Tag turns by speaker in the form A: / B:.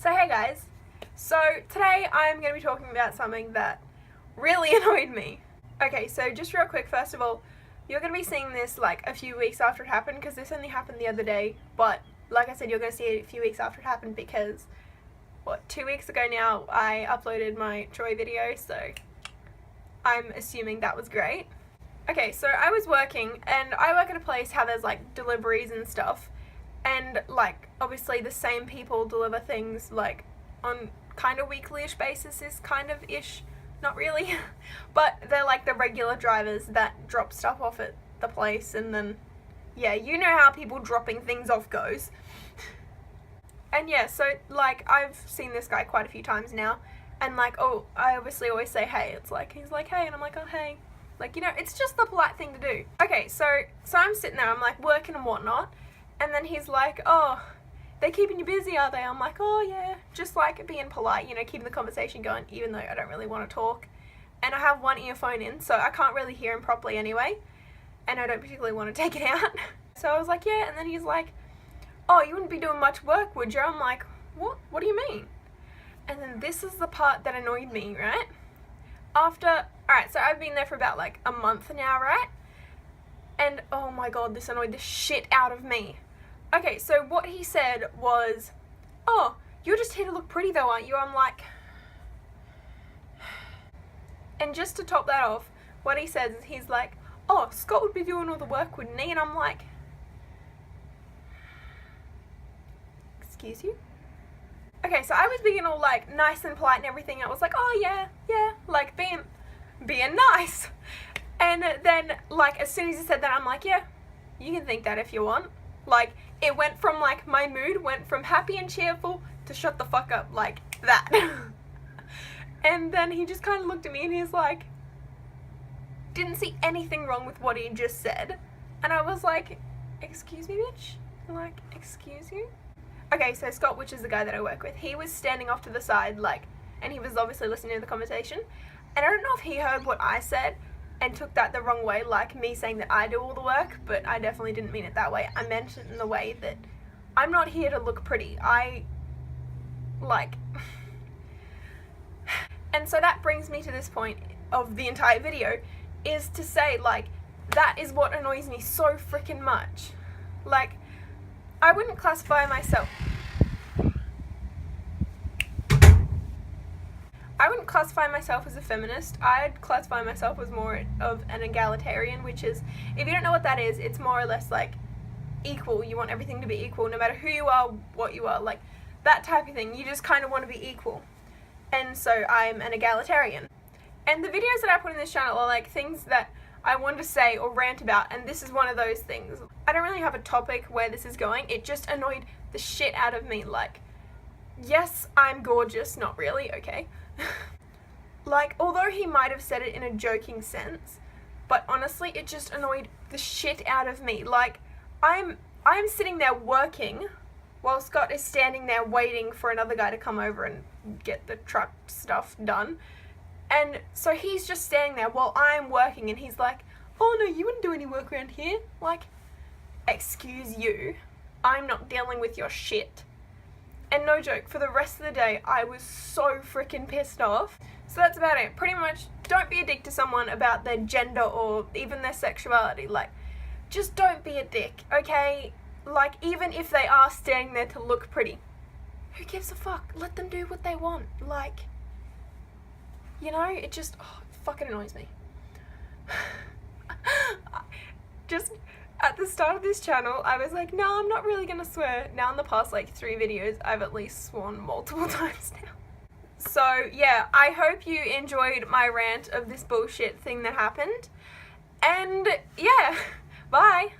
A: So hey guys, so today I'm going to be talking about something that really annoyed me. Okay, so just real quick, first of all, you're going to be seeing this like a few weeks after it happened because this only happened the other day, but like I said, you're going to see it a few weeks after it happened because, 2 weeks ago now I uploaded my Troy video, so I'm assuming that was great. Okay, so I was working, and I work at a place how there's like deliveries and stuff, and like obviously the same people deliver things like on kind of weekly-ish basis, is kind of ish, not really, but they're like the regular drivers that drop stuff off at the place, and then yeah, you know how people dropping things off goes. And yeah, so like I've seen this guy quite a few times now, and like, oh, I obviously always say hey. It's like, he's like hey, and I'm like, oh hey, like, you know, it's just the polite thing to do. Okay, so I'm sitting there, I'm like working and whatnot, and then he's like, oh, they keeping you busy, are they? I'm like, oh yeah, just like being polite, you know, keeping the conversation going, even though I don't really want to talk. And I have one earphone in, so I can't really hear him properly anyway, and I don't particularly want to take it out. So I was like, yeah, and then he's like, oh, you wouldn't be doing much work, would you? I'm like, what do you mean? And then this is the part that annoyed me, right? Alright, so I've been there for about like a month now, right? And oh my god, this annoyed the shit out of me. Okay, so what he said was, oh, you're just here to look pretty though, aren't you? I'm like, and just to top that off, what he says is he's like, oh, Scott would be doing all the work, wouldn't he? And I'm like, excuse you? Okay, so I was being all like nice and polite and everything. I was like, oh yeah, like being nice. And then like as soon as he said that, I'm like, yeah, you can think that if you want. Like it went from like, my mood went from happy and cheerful to shut the fuck up, like that. And then he just kind of looked at me and he's like, didn't see anything wrong with what he just said. And I was like, excuse me, bitch? Like, excuse you? Okay, so Scott, which is the guy that I work with, he was standing off to the side, like, and he was obviously listening to the conversation, and I don't know if he heard what I said and took that the wrong way, like me saying that I do all the work, but I definitely didn't mean it that way. I meant it in the way that I'm not here to look pretty. And so that brings me to this point of the entire video, is to say, like, that is what annoys me so freaking much. Like, I wouldn't classify myself as a feminist. I'd classify myself as more of an egalitarian, which is, if you don't know what that is, it's more or less like equal. You want everything to be equal, no matter who you are, what you are, like that type of thing. You just kind of want to be equal. And so I'm an egalitarian. And the videos that I put in this channel are like things that I want to say or rant about, and this is one of those things. I don't really have a topic where this is going. It just annoyed the shit out of me. Like, yes, I'm gorgeous, not really, okay? Like, although he might have said it in a joking sense, but honestly, it just annoyed the shit out of me. Like, I'm sitting there working while Scott is standing there waiting for another guy to come over and get the truck stuff done. And so he's just standing there while I'm working, and he's like, oh no, you wouldn't do any work around here. Like, excuse you, I'm not dealing with your shit. And no joke, for the rest of the day, I was so freaking pissed off. So that's about it. Pretty much, don't be a dick to someone about their gender or even their sexuality. Like, just don't be a dick, okay? Like, even if they are standing there to look pretty, who gives a fuck? Let them do what they want. Like, you know, it just, it fucking annoys me. Just at the start of this channel, I was like, no, I'm not really gonna swear. Now in the past like 3 videos, I've at least sworn multiple times now. So yeah, I hope you enjoyed my rant of this bullshit thing that happened. And yeah, bye.